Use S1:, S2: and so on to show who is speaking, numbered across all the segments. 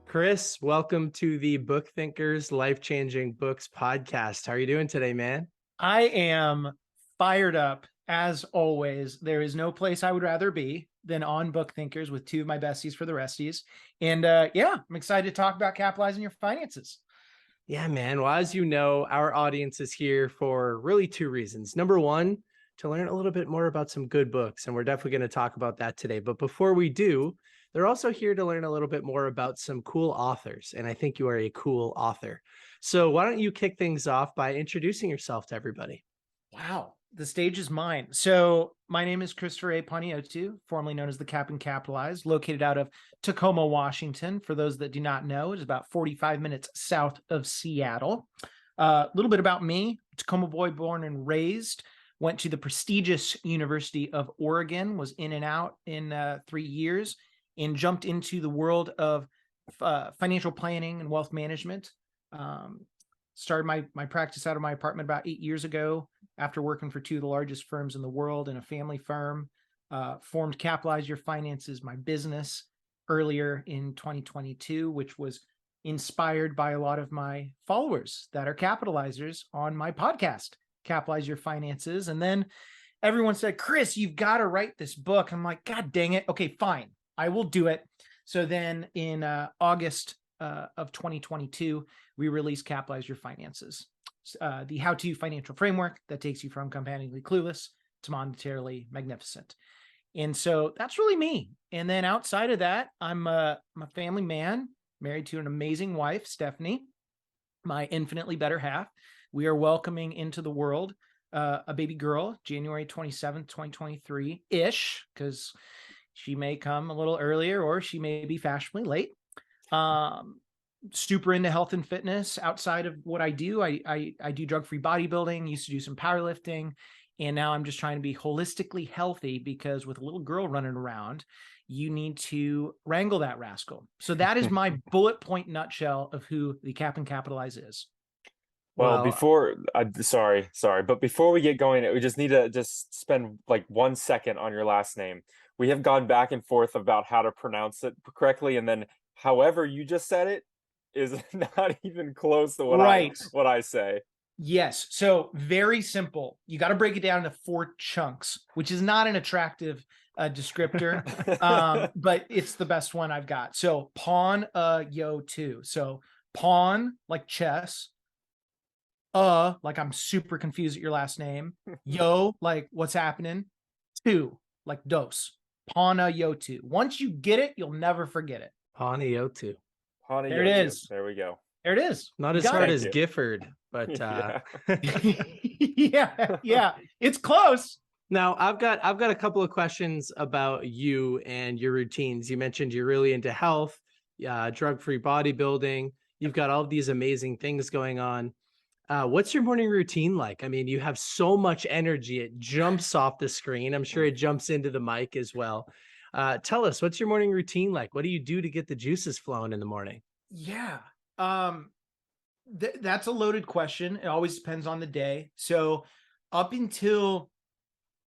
S1: Chris, welcome to the Book Thinkers Life-Changing Books podcast. How are you doing today, man?
S2: I am fired up as always. There is no place I would rather be than on Book Thinkers with two of my besties for the resties. And I'm excited to talk about capitalizing your finances.
S1: Yeah, man. Well, as you know, our audience is here for really two reasons. Number one, to learn a little bit more about some good books, and we're definitely going to talk about that today. But before we do, they're also here to learn a little bit more about some cool authors, and I think you are a cool author. So why don't you kick things off by introducing yourself to everybody?
S2: Wow, the stage is mine. So my name is Christopher Panagiotu, formerly known as the Cap and Capitalized, located out of Tacoma, Washington. For those that do not know, it is about 45 minutes south of Seattle. A little bit about me: Tacoma boy, born and raised. Went to the prestigious University of Oregon, was in and out in 3 years, and jumped into the world of financial planning and wealth management. Started my practice out of my apartment about 8 years ago after working for two of the largest firms in the world and a family firm. Formed Capitalize Your Finances, my business, earlier in 2022, which was inspired by a lot of my followers that are capitalizers on my podcast, Capitalize Your Finances. And then everyone said, Chris, you've got to write this book. I'm like, God dang it. Okay, fine. I will do it. So then in August of 2022, we released Capitalize Your Finances, the how-to financial framework that takes you from compoundingly clueless to monetarily magnificent. And so that's really me. And then outside of that, I'm a family man, married to an amazing wife, Stephanie, my infinitely better half. We are welcoming into the world a baby girl, January 27th, 2023-ish, because she may come a little earlier or she may be fashionably late. Super into health and fitness. Outside of what I do, I do drug-free bodybuilding, used to do some powerlifting, and now I'm just trying to be holistically healthy because with a little girl running around, you need to wrangle that rascal. So that is my bullet point nutshell of who the Cap and Capitalize is.
S3: Well, but before we get going, we just need to just spend like 1 second on your last name. We have gone back and forth about how to pronounce it correctly, and then however you just said it is not even close to what I say.
S2: Yes. So very simple. You got to break it down into 4 chunks, which is not an attractive descriptor, but it's the best one I've got. So Panagiotu. So pawn, like chess. Like I'm super confused at your last name. Yo, like what's happening. 2, like dose. Panagiotu. Once you get it, you'll never forget it.
S1: Panagiotu.
S2: There it is.
S3: There we go.
S2: There it is.
S1: Not as hard as Gifford, but
S2: yeah, it's close.
S1: Now I've got a couple of questions about you and your routines. You mentioned you're really into health, drug-free bodybuilding. You've got all of these amazing things going on. What's your morning routine like? I mean, you have so much energy. It jumps off the screen. I'm sure it jumps into the mic as well. Tell us, what's your morning routine like? What do you do to get the juices flowing in the morning?
S2: Yeah. That's a loaded question. It always depends on the day. So up until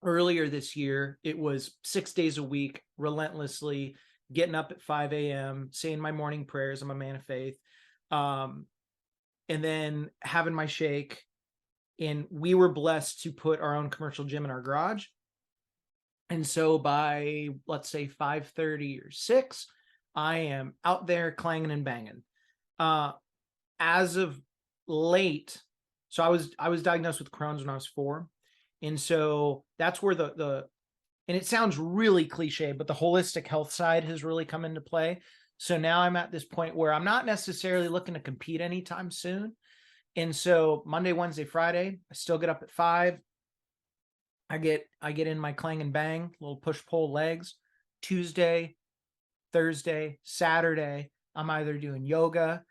S2: earlier this year, it was 6 days a week, relentlessly getting up at 5 a.m., saying my morning prayers. I'm a man of faith. And then having my shake. And we were blessed to put our own commercial gym in our garage. And so by, let's say 5:30 or 6, I am out there clanging and banging. As of late, so I was diagnosed with Crohn's when I was 4. And so that's where and it sounds really cliche, but the holistic health side has really come into play. So now I'm at this point where I'm not necessarily looking to compete anytime soon. And so Monday, Wednesday, Friday, I still get up at 5. I get in my clang and bang, little push pull legs. Tuesday, Thursday, Saturday, I'm either doing yoga,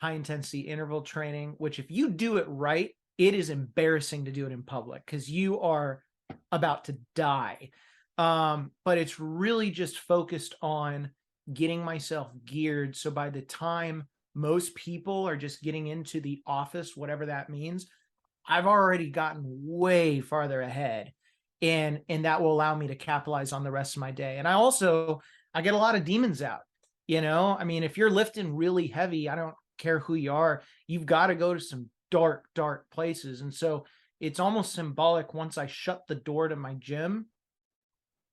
S2: high intensity interval training, which if you do it right, it is embarrassing to do it in public because you are about to die. But it's really just focused on getting myself geared. So by the time most people are just getting into the office, whatever that means, I've already gotten way farther ahead. And that will allow me to capitalize on the rest of my day. And I get a lot of demons out. You know, I mean, if you're lifting really heavy, I don't care who you are, you've got to go to some dark, dark places. And so it's almost symbolic. Once I shut the door to my gym,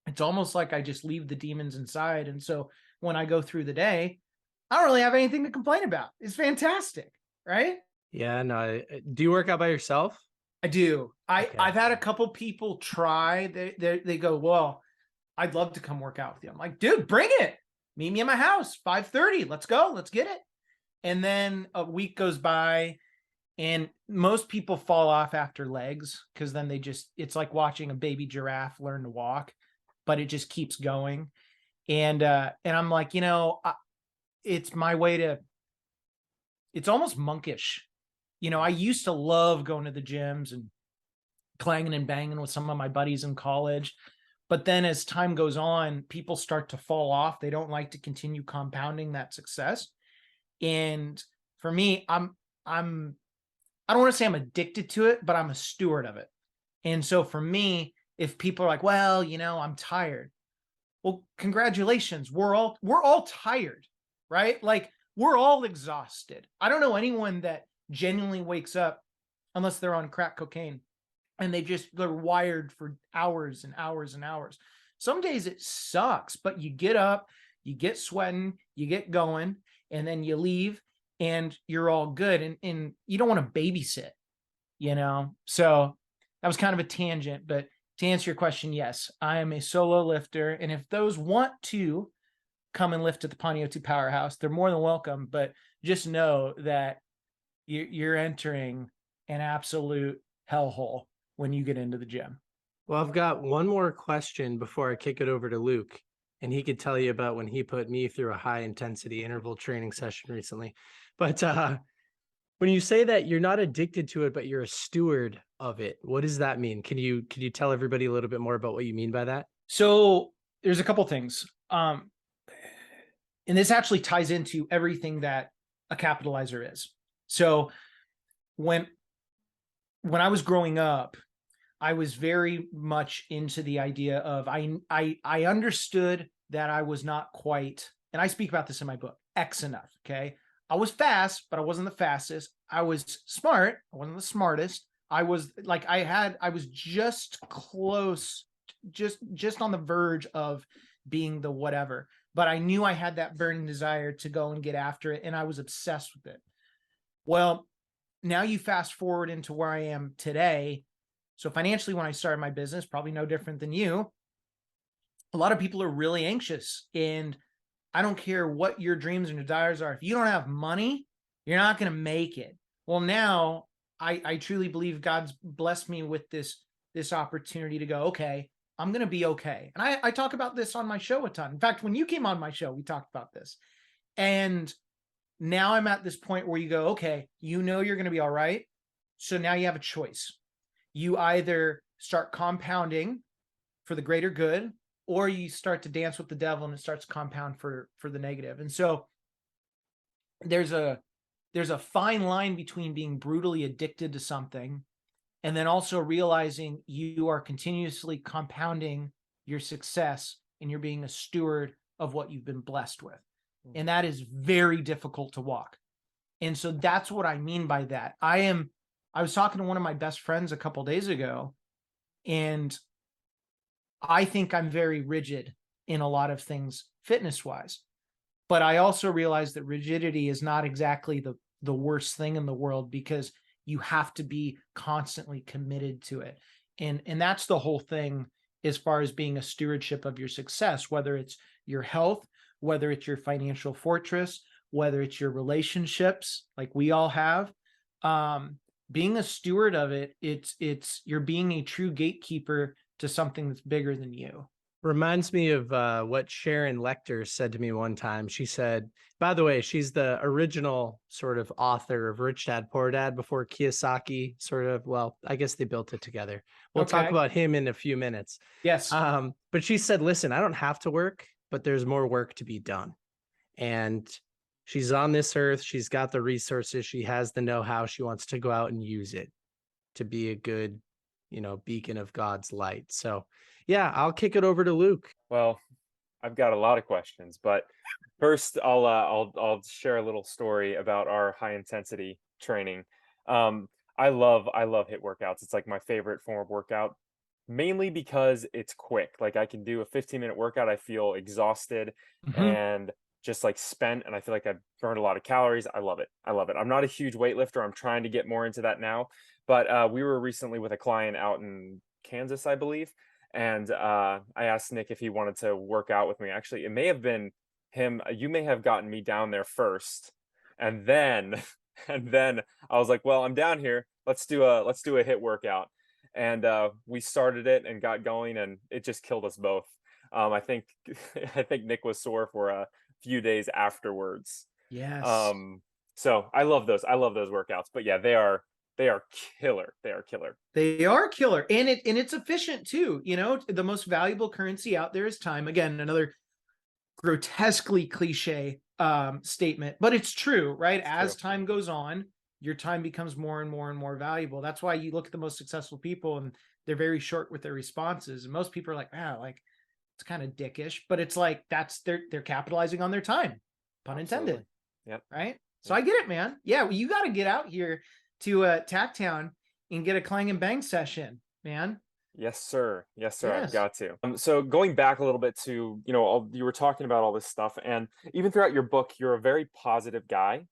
S2: it's almost like I just leave the demons inside. And so when I go through the day, I don't really have anything to complain about. It's fantastic, right?
S1: Yeah, no. Do you work out by yourself?
S2: I do.
S1: Okay.
S2: I've had a couple people try. They go, well, I'd love to come work out with you. I'm like, dude, bring it. Meet me at my house, 5:30. Let's go. Let's get it. And then a week goes by, and most people fall off after legs, because then it's like watching a baby giraffe learn to walk, but it just keeps going. And I'm like, it's my way to, it's almost monkish. I used to love going to the gyms and clanging and banging with some of my buddies in college. But then as time goes on, people start to fall off. They don't like to continue compounding that success. And for me, I don't want to say I'm addicted to it, but I'm a steward of it. And so for me, if people are like, well, I'm tired. Well, congratulations. We're all tired, right? Like, we're all exhausted. I don't know anyone that genuinely wakes up, unless they're on crack cocaine, and they're wired for hours and hours and hours. Some days it sucks, but you get up, you get sweating, you get going, and then you leave and you're all good. And you don't want to babysit, So that was kind of a tangent, but to answer your question, yes, I am a solo lifter. And if those want to come and lift at the Panagiotu Powerhouse, they're more than welcome. But just know that you're entering an absolute hellhole when you get into the gym.
S1: Well, I've got one more question before I kick it over to Luke, and he could tell you about when he put me through a high intensity interval training session recently. But when you say that you're not addicted to it, but you're a steward of it, what does that mean? Can you tell everybody a little bit more about what you mean by that?
S2: So there's a couple things. And this actually ties into everything that a capitalizer is. So when I was growing up, I was very much into the idea of I understood that I was not quite, and I speak about this in my book, X enough. Okay. I was fast, but I wasn't the fastest. I was smart. I wasn't the smartest. I was like, I was just close, just on the verge of being the whatever, but I knew I had that burning desire to go and get after it. And I was obsessed with it. Well, now you fast forward into where I am today. So financially, when I started my business, probably no different than you, a lot of people are really anxious, and I don't care what your dreams and desires are. If you don't have money, you're not going to make it. Well, now I truly believe God's blessed me with this opportunity to go, okay, I'm going to be okay. And I talk about this on my show a ton. In fact, when you came on my show, we talked about this. And now I'm at this point where you go, okay, you're going to be all right. So now you have a choice. You either start compounding for the greater good, or you start to dance with the devil and it starts to compound for the negative. And so there's a fine line between being brutally addicted to something and then also realizing you are continuously compounding your success and you're being a steward of what you've been blessed with. And that is very difficult to walk. And so that's what I mean by that. I was talking to one of my best friends a couple days ago, and I think I'm very rigid in a lot of things fitness wise, but I also realize that rigidity is not exactly the worst thing in the world, because you have to be constantly committed to it. And that's the whole thing as far as being a stewardship of your success, whether it's your health, whether it's your financial fortress, whether it's your relationships, like we all have. Being a steward of it, it's you're being a true gatekeeper to something that's bigger than you.
S1: Reminds me of what Sharon Lecter said to me one time. She said, by the way, she's the original sort of author of Rich Dad, Poor Dad before Kiyosaki well, I guess they built it together. We'll talk about him in a few minutes.
S2: Yes.
S1: But she said, listen, I don't have to work, but there's more work to be done. And she's on this earth. She's got the resources. She has the know-how. She wants to go out and use it to be a good, beacon of God's light. So yeah, I'll kick it over to Luke.
S3: Well, I've got a lot of questions, but first I'll share a little story about our high intensity training. Um, I love hit workouts. It's like my favorite form of workout, mainly because it's quick. Like I can do a 15-minute workout. I feel exhausted
S2: Mhm.
S3: and just like spent, and I feel like I've burned a lot of calories. I love it. I love it. I'm not a huge weightlifter. I'm trying to get more into that now, but we were recently with a client out in Kansas, I believe, and I asked Nick if he wanted to work out with me. Actually, it may have been him. You may have gotten me down there first, and then and then I was like, "Well, I'm down here. Let's do a hit workout." And we started it and got going, and it just killed us both. I think I think Nick was sore for a few days afterwards.
S2: Yes.
S3: Um, so I love those. I love those workouts. But yeah, they are killer. They are killer.
S2: They are killer, and it's efficient too. You know, the most valuable currency out there is time. Again, another grotesquely cliche statement, but it's true, right?
S3: It's
S2: As
S3: true.
S2: time goes on, your time becomes more and more and more valuable. That's why you look at the most successful people and they're very short with their responses. And most people are like, ah, like it's kind of dickish, but it's like they're capitalizing on their time, pun
S3: Absolutely.
S2: intended,
S3: Yep.
S2: right? So
S3: Yep.
S2: I get it, man. Yeah, well, you got to get out here to Tacktown and get a clang and bang session, man.
S3: Yes, sir. Yes, sir. I've
S2: Yes.
S3: got to. So going back a little bit to, you were talking about all this stuff, and even throughout your book, you're a very positive guy.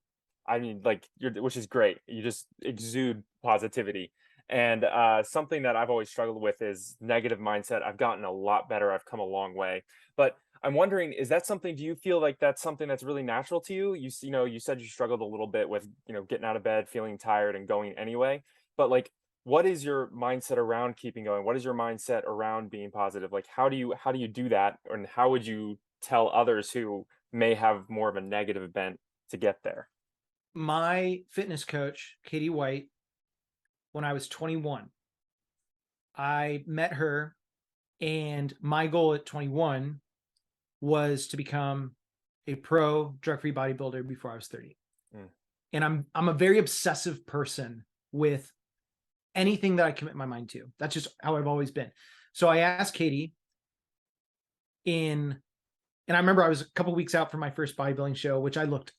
S3: I mean, like which is great. You just exude positivity. And something that I've always struggled with is negative mindset. I've gotten a lot better. I've come a long way. But I'm wondering, is that something, do you feel like that's something that's really natural to you? You said you struggled a little bit with, getting out of bed, feeling tired and going anyway. But like, what is your mindset around keeping going? What is your mindset around being positive? Like, how do you do that? And how would you tell others who may have more of a negative bent to get there?
S2: My fitness coach, Katie White, when I was 21, I met her, and my goal at 21 was to become a pro drug-free bodybuilder before I was 30.
S3: Mm.
S2: And I'm a very obsessive person with anything that I commit my mind to. That's just how I've always been. So I asked Katie and I remember I was a couple weeks out from my first bodybuilding show, which I looked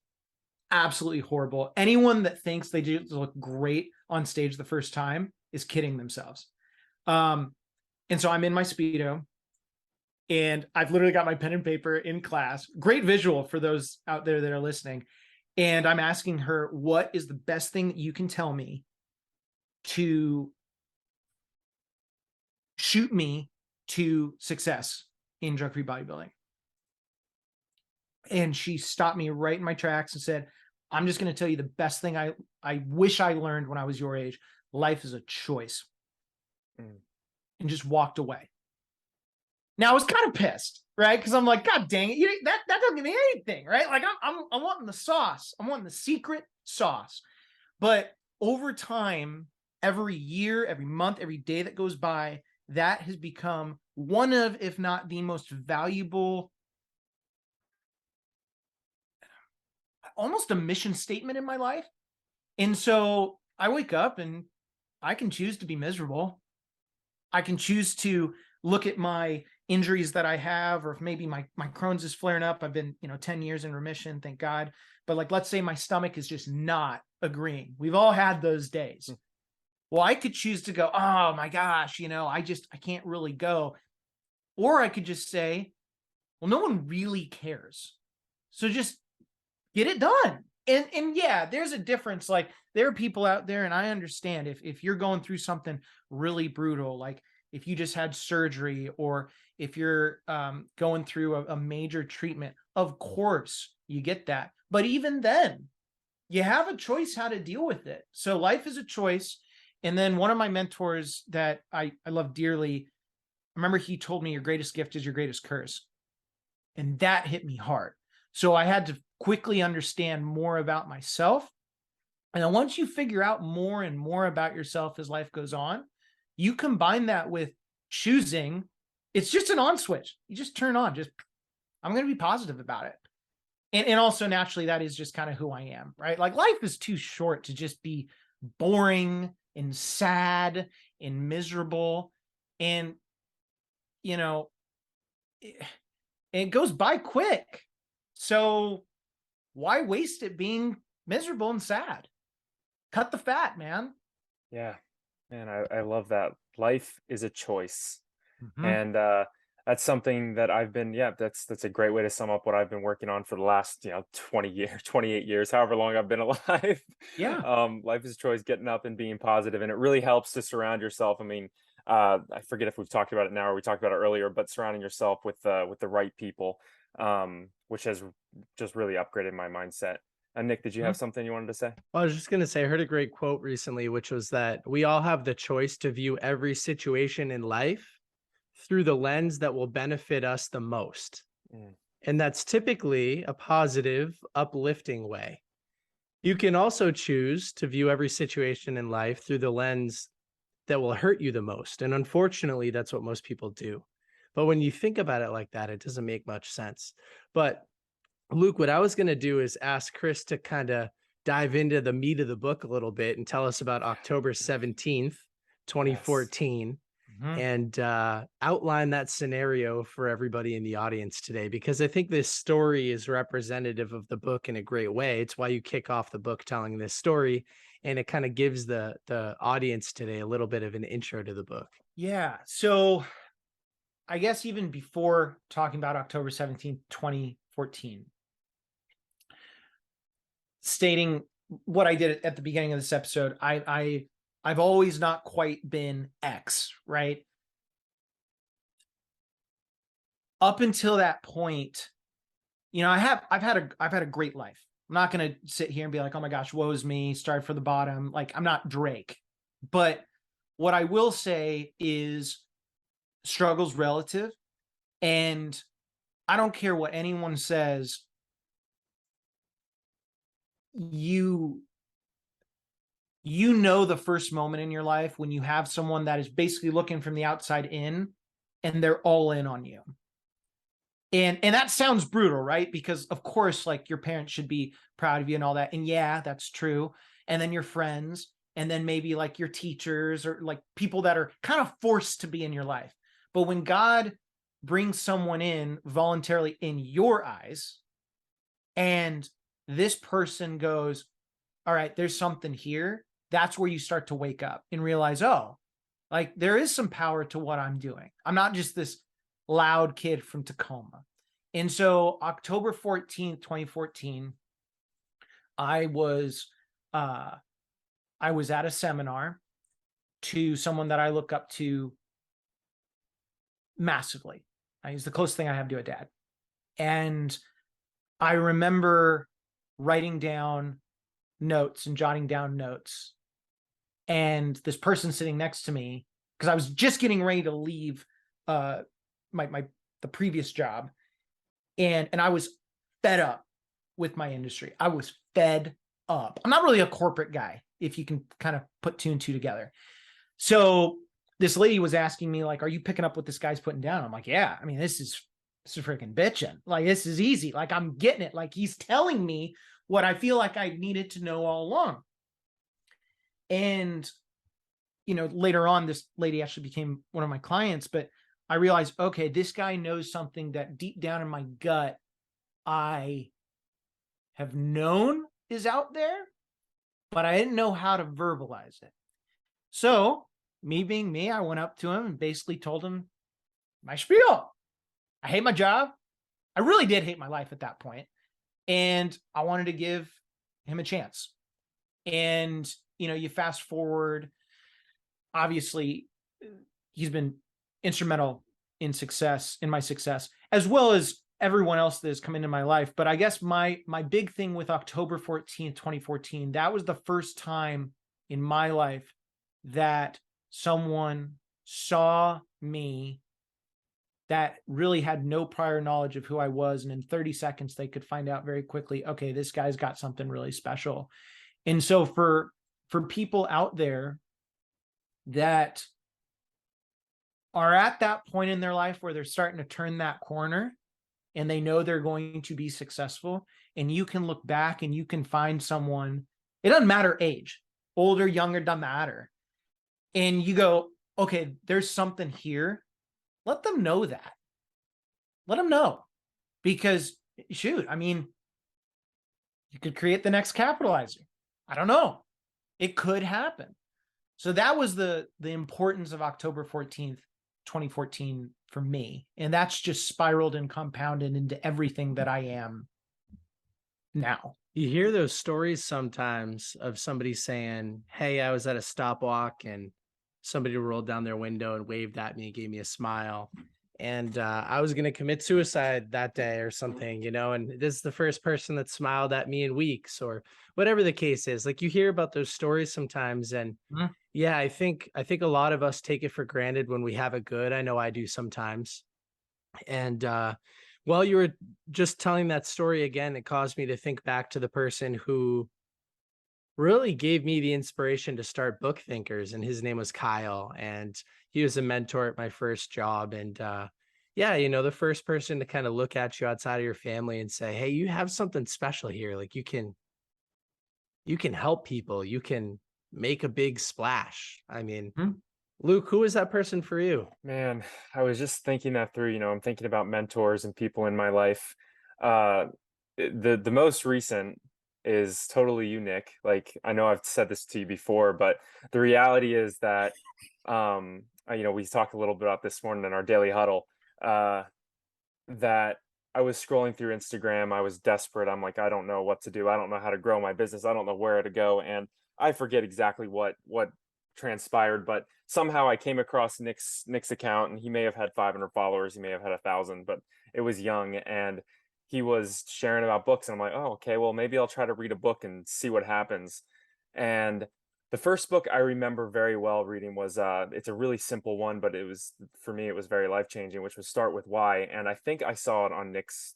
S2: absolutely horrible. Anyone that thinks they do look great on stage the first time is kidding themselves. And so I'm in my Speedo, and I've literally got my pen and paper in class. Great visual for those out there that are listening. And I'm asking her, what is the best thing that you can tell me to shoot me to success in drug-free bodybuilding? And she stopped me right in my tracks and said, I'm just going to tell you the best thing I wish I learned when I was your age. Life is a choice.
S3: Mm.
S2: And just walked away. Now I was kind of pissed, right? Because I'm like, God dang it, that doesn't give me anything, right? Like I'm wanting the sauce. I'm wanting the secret sauce. But over time, every year, every month, every day that goes by, that has become one of, if not the most valuable, almost a mission statement in my life. And so I wake up and I can choose to be miserable. I can choose to look at my injuries that I have, or if maybe my Crohn's is flaring up. I've been, 10 years in remission, thank God. But like, let's say my stomach is just not agreeing. We've all had those days. Well, I could choose to go, oh my gosh, I can't really go. Or I could just say, well, no one really cares. So just get it done. And yeah, there's a difference. Like, there are people out there, and I understand if you're going through something really brutal, like if you just had surgery, or if you're going through a major treatment, of course you get that. But even then, you have a choice how to deal with it. So life is a choice. And then one of my mentors that I love dearly, I remember he told me, your greatest gift is your greatest curse. And that hit me hard. So I had to quickly understand more about myself. And then once you figure out more and more about yourself as life goes on, you combine that with choosing. It's just an on switch. You just turn on, I'm going to be positive about it. And also naturally, that is just kind of who I am, right? Like, life is too short to just be boring and sad and miserable. And, and it goes by quick. So why waste it being miserable and sad? Cut the fat, man.
S3: Yeah, man, I love that. Life is a choice.
S2: Mhm.
S3: And that's something that I've been, yeah, that's a great way to sum up what I've been working on for the last, 20 years, 28 years, however long I've been alive.
S2: Yeah.
S3: Life is a choice, getting up and being positive, and it really helps to surround yourself. I mean, I forget if we've talked about it now or we talked about it earlier, but surrounding yourself with the right people, which has just really upgraded my mindset. Nick, did you have something you wanted to say?
S1: I was just going to say, I heard a great quote recently, which was that we all have the choice to view every situation in life through the lens that will benefit us the most.
S3: Mm.
S1: And that's typically a positive, uplifting way. You can also choose to view every situation in life through the lens that will hurt you the most. And unfortunately, that's what most people do. But when you think about it like that, it doesn't make much sense. But Luke, what I was going to do is ask Chris to kind of dive into the meat of the book a little bit and tell us about October 17th, 2014, and outline that scenario for everybody in the audience today, because I think this story is representative of the book in a great way. It's why you kick off the book telling this story, and it kind of gives the audience today a little bit of an intro to the book.
S2: Yeah. So I guess even before talking about October 17th, 2014, stating what I did at the beginning of this episode, I've always not quite been X, right? Up until that point, I've had a great life. I'm not going to sit here and be like, oh my gosh, woe is me, start from the bottom. Like, I'm not Drake. But what I will say is struggle's relative. And I don't care what anyone says. You know the first moment in your life when you have someone that is basically looking from the outside in and they're all in on you. And that sounds brutal, right? Because of course, like, your parents should be proud of you and all that. And yeah, that's true. And then your friends, and then maybe like your teachers, or like people that are kind of forced to be in your life. But when God brings someone in voluntarily in your eyes, and this person goes, all right, there's something here, that's where you start to wake up and realize, oh, like, there is some power to what I'm doing. I'm not just this loud kid from Tacoma. And so October 14th, 2014, I was at a seminar to someone that I look up to massively. He's the closest thing I have to a dad. And I remember writing down notes and jotting down notes. And this person sitting next to me, because I was just getting ready to leave the previous job, and I was fed up with my industry. I was fed up. I'm not really a corporate guy, if you can kind of put two and two together. So this lady was asking me, like, are you picking up what this guy's putting down? I'm like, yeah. I mean, this is freaking bitching. Like, this is easy. Like, I'm getting it. Like, he's telling me what I feel like I needed to know all along. And, later on, this lady actually became one of my clients, but I realized, okay, this guy knows something that deep down in my gut, I have known is out there, but I didn't know how to verbalize it. So, me being me, I went up to him and basically told him my spiel. I hate my job. I really did hate my life at that point. And I wanted to give him a chance. And, you fast forward, obviously, he's been instrumental in my success, as well as everyone else that has come into my life. But I guess my big thing with October 14th, 2014, that was the first time in my life that someone saw me that really had no prior knowledge of who I was. And in 30 seconds, they could find out very quickly, okay, this guy's got something really special. And so for people out there that are at that point in their life where they're starting to turn that corner and they know they're going to be successful, and you can look back and you can find someone, it doesn't matter age, older, younger, doesn't matter. And you go, okay, there's something here. Let them know that. Let them know. because shoot, I mean, you could create the next capitalizer. I don't know. It could happen. So that was the importance of October 14th, 2014 for me. And that's just spiraled and compounded into everything that I am now.
S1: You hear those stories sometimes of somebody saying, hey, I was at a stop walk and somebody rolled down their window and waved at me and gave me a smile. And I was going to commit suicide that day or something, you know, and this is the first person that smiled at me in weeks, or whatever the case is. Like, you hear about those stories sometimes. And yeah, I think a lot of us take it for granted when we have it good. I know I do sometimes. And while you were just telling that story again, it caused me to think back to the person who really gave me the inspiration to start Book Thinkers, and his name was Kyle, and he was a mentor at my first job. And yeah, you know, the first person to kind of look at you outside of your family and say, hey, you have something special here. Like, you can help people, you can make a big splash. I mean, Luke, who is that person for you?
S3: Man, I was just thinking that through. I'm thinking about mentors and people in my life. The most recent is totally you, Nick. Like, I know I've said this to you before, but the reality is that we talked a little bit about this morning in our daily huddle, that I was scrolling through Instagram. I was desperate. I'm like, I don't know what to do. I don't know how to grow my business. I don't know where to go. And I forget exactly what transpired, but somehow I came across Nick's account, and he may have had 500 followers, he may have had 1,000, but it was young, and he was sharing about books, and I'm like, oh, okay, well, maybe I'll try to read a book and see what happens. And the first book I remember very well reading was it's a really simple one, but it was, for me, it was very life-changing, which was Start With Why. And I think I saw it on Nick's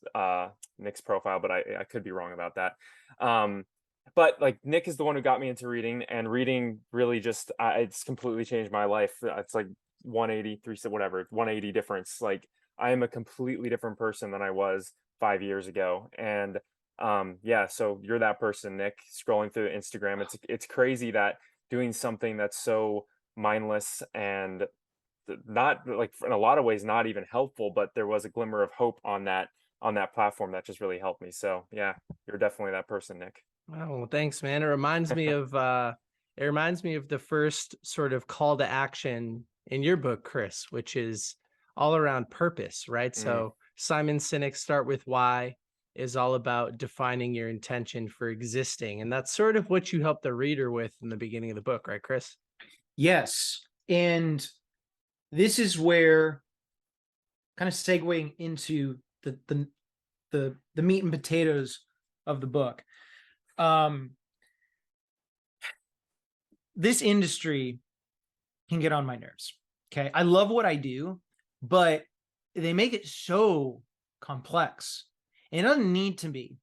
S3: profile, but I could be wrong about that. But like, Nick is the one who got me into reading, and reading really just it's completely changed my life. It's like 180 difference. Like, I am a completely different person than I was 5 years ago. And yeah, so you're that person, Nick, scrolling through Instagram. It's crazy that doing something that's so mindless and not, like, in a lot of ways not even helpful, but there was a glimmer of hope on that platform that just really helped me. So yeah, you're definitely that person, Nick.
S1: Oh, well, thanks, man. It reminds me of the first sort of call to action in your book, Chris, which is all around purpose, right? So Simon Sinek's Start With Why is all about defining your intention for existing. And that's sort of what you help the reader with in the beginning of the book, right, Chris?
S2: Yes. And this is where, kind of segueing into the meat and potatoes of the book. This industry can get on my nerves. Okay. I love what I do, but they make it so complex. And it doesn't need to be.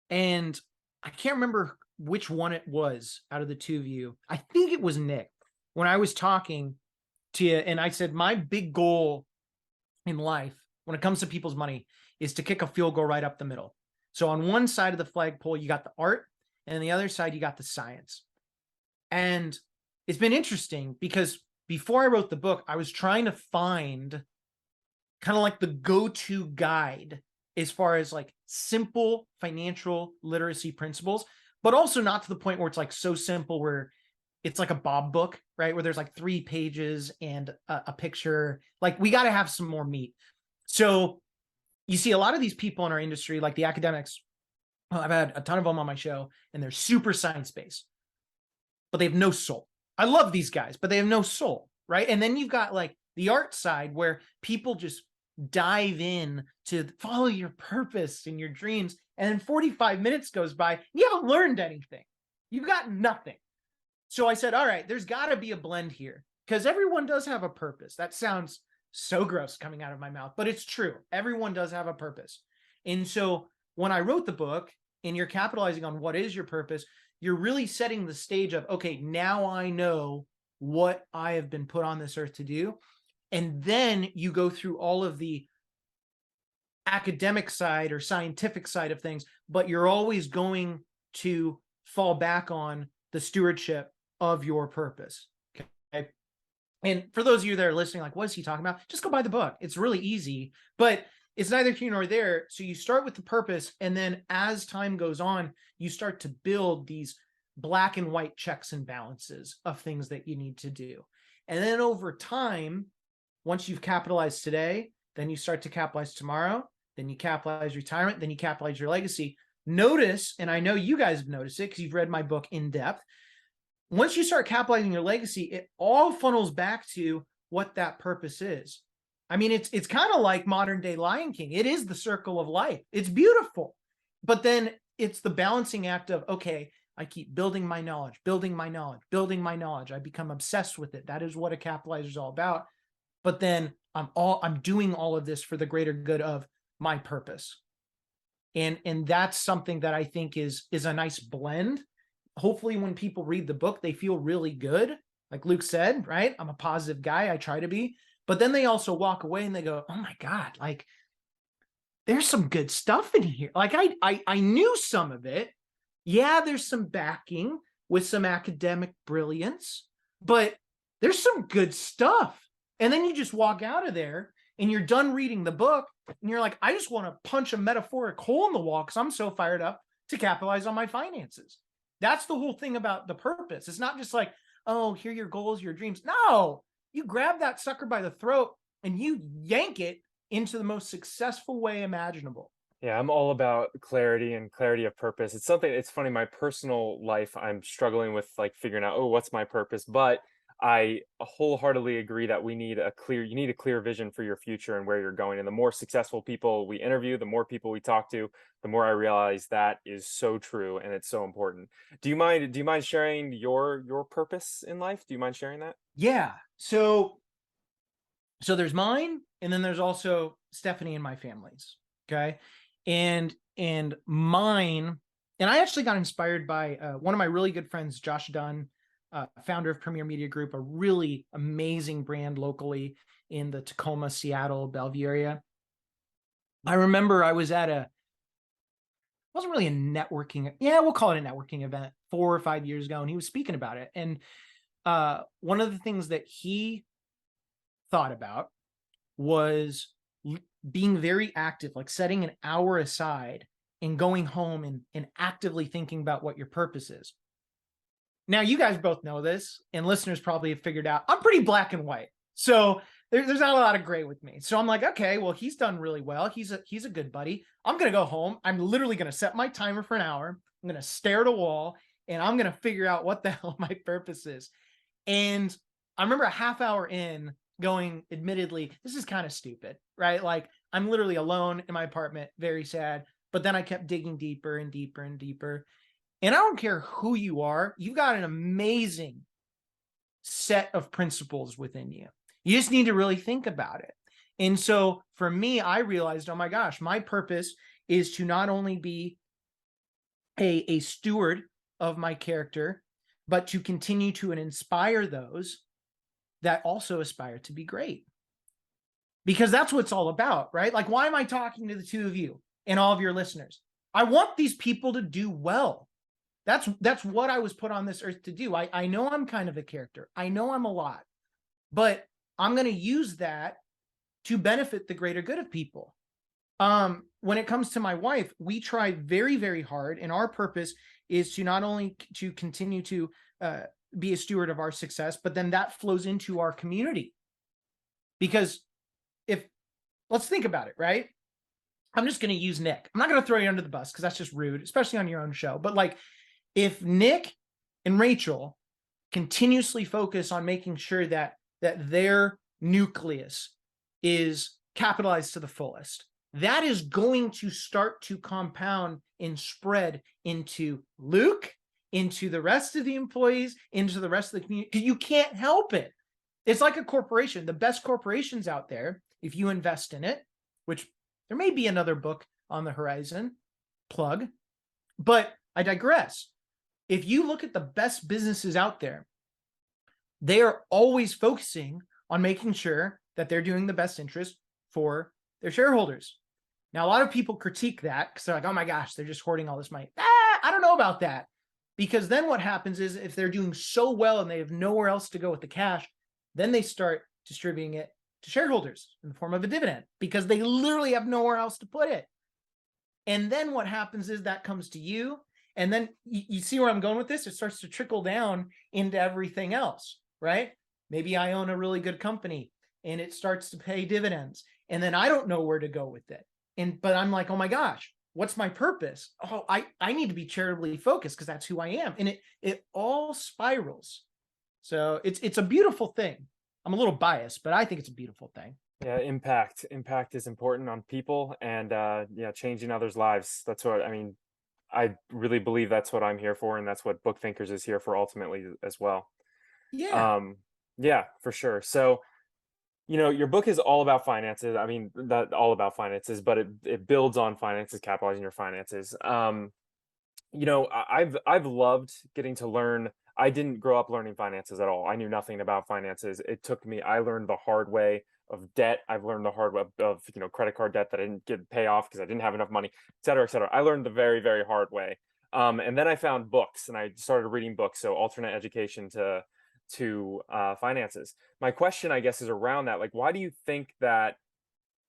S2: And I can't remember which one it was out of the two of you. I think it was Nick, when I was talking to you, and I said, my big goal in life when it comes to people's money is to kick a field goal right up the middle. So on one side of the flagpole, you got the art, and on the other side, you got the science. And it's been interesting because before I wrote the book, I was trying to find kind of like the go-to guide as far as like simple financial literacy principles, but also not to the point where it's like so simple where it's like a Bob book, right? Where there's like 3 pages and a picture. Like, we got to have some more meat. So you see a lot of these people in our industry, like the academics, I've had a ton of them on my show, and they're super science-based, but they have no soul. I love these guys, but they have no soul, right? And then you've got like the art side where people just dive in to follow your purpose and your dreams, and then 45 minutes goes by, you haven't learned anything. You've got nothing. So I said, all right, there's got to be a blend here, because everyone does have a purpose. That sounds so gross coming out of my mouth, but it's true. Everyone does have a purpose. And so when I wrote the book, and you're capitalizing on what is your purpose, you're really setting the stage of, okay, now I know what I have been put on this earth to do. And then you go through all of the academic side or scientific side of things, but you're always going to fall back on the stewardship of your purpose. Okay. And for those of you that are listening, like, what is he talking about? Just go buy the book. It's really easy, but it's neither here nor there. So you start with the purpose, and then as time goes on, you start to build these black and white checks and balances of things that you need to do. And then over time, once you've capitalized today, then you start to capitalize tomorrow, then you capitalize retirement, then you capitalize your legacy. Notice, and I know you guys have noticed it because you've read my book in depth, once you start capitalizing your legacy, it all funnels back to what that purpose is. I mean, it's kind of like modern day Lion King. It is the circle of life. It's beautiful. But then it's the balancing act of, okay, I keep building my knowledge, building my knowledge, building my knowledge. I become obsessed with it. That is what a capitalizer is all about. But then I'm doing all of this for the greater good of my purpose. And that's something that I think is a nice blend. Hopefully when people read the book, they feel really good. Like Luke said, right? I'm a positive guy. I try to be. But then they also walk away and they go, oh my God, like there's some good stuff in here. Like I knew some of it. Yeah, there's some backing with some academic brilliance, but there's some good stuff. And then you just walk out of there and you're done reading the book and you're like, I just want to punch a metaphoric hole in the wall because I'm so fired up to capitalize on my finances. That's the whole thing about the purpose. It's not just like, oh, here are your goals, your dreams. No, you grab that sucker by the throat and you yank it into the most successful way imaginable.
S3: Yeah, I'm all about clarity and clarity of purpose. It's something, it's funny, my personal life, I'm struggling with like figuring out, oh, what's my purpose? But I wholeheartedly agree that you need a clear vision for your future and where you're going. And the more successful people we interview, the more people we talk to, the more I realize that is so true and it's so important. Do you mind sharing your purpose in life? Do you mind sharing that?
S2: Yeah. So there's mine, and then there's also Stephanie and my family's. Okay. And mine, and I actually got inspired by one of my really good friends, Josh Dunn, founder of Premier Media Group, a really amazing brand locally in the Tacoma, Seattle, Bellevue area. I remember I was at wasn't really a networking, yeah, we'll call it a networking event 4 or 5 years ago, and he was speaking about it. And one of the things that he thought about was being very active, like setting an hour aside and going home and actively thinking about what your purpose is. Now, you guys both know this, and listeners probably have figured out I'm pretty black and white. So there's not a lot of gray with me. So I'm like, okay, well, he's done really well. He's a good buddy. I'm going to go home. I'm literally going to set my timer for an hour. I'm going to stare at a wall, and I'm going to figure out what the hell my purpose is. And I remember a half hour in going, admittedly, this is kind of stupid, right? Like I'm literally alone in my apartment, very sad. But then I kept digging deeper and deeper and deeper. And I don't care who you are, you've got an amazing set of principles within you. You just need to really think about it. And so for me, I realized, oh my gosh, my purpose is to not only be a steward of my character, but to continue to inspire those that also aspire to be great. Because that's what it's all about, right? Like, why am I talking to the two of you and all of your listeners? I want these people to do well. That's what I was put on this earth to do. I know I'm kind of a character. I know I'm a lot, but I'm going to use that to benefit the greater good of people. When it comes to my wife, we try very, very hard, and our purpose is to not only to continue to be a steward of our success, but then that flows into our community. Because let's think about it, right? I'm just going to use Nick. I'm not going to throw you under the bus because that's just rude, especially on your own show. But like, if Nick and Rachel continuously focus on making sure that their nucleus is capitalized to the fullest, that is going to start to compound and spread into Luke, into the rest of the employees, into the rest of the community. You can't help it. It's like a corporation. The best corporations out there, if you invest in it, which there may be another book on the horizon, plug, but I digress. If you look at the best businesses out there, they are always focusing on making sure that they're doing the best interest for their shareholders. Now, a lot of people critique that because they're like, oh my gosh, they're just hoarding all this money. I don't know about that. Because then what happens is if they're doing so well and they have nowhere else to go with the cash, then they start distributing it to shareholders in the form of a dividend because they literally have nowhere else to put it. And then what happens is that comes to you. And then you see where I'm going with this? It starts to trickle down into everything else, right? Maybe I own a really good company and it starts to pay dividends. And then I don't know where to go with it. But I'm like, oh my gosh, what's my purpose? Oh, I need to be charitably focused because that's who I am. And it all spirals. So it's a beautiful thing. I'm a little biased, but I think it's a beautiful thing.
S3: Yeah, impact is important on people, and yeah, changing others' lives. That's what I mean. I really believe that's what I'm here for, and that's what Book Thinkers is here for ultimately as well.
S2: Yeah.
S3: Yeah, for sure. So, your book is all about finances. I mean, not all about finances, but it builds on finances, capitalizing your finances. I've loved getting to learn. I didn't grow up learning finances at all. I knew nothing about finances. I learned the hard way of debt. I've learned the hard way of credit card debt that I didn't pay off because I didn't have enough money, et cetera, et cetera. I learned the very, very hard way. And then I found books and I started reading books. So alternate education to finances. My question, I guess, is around that. Like, why do you think that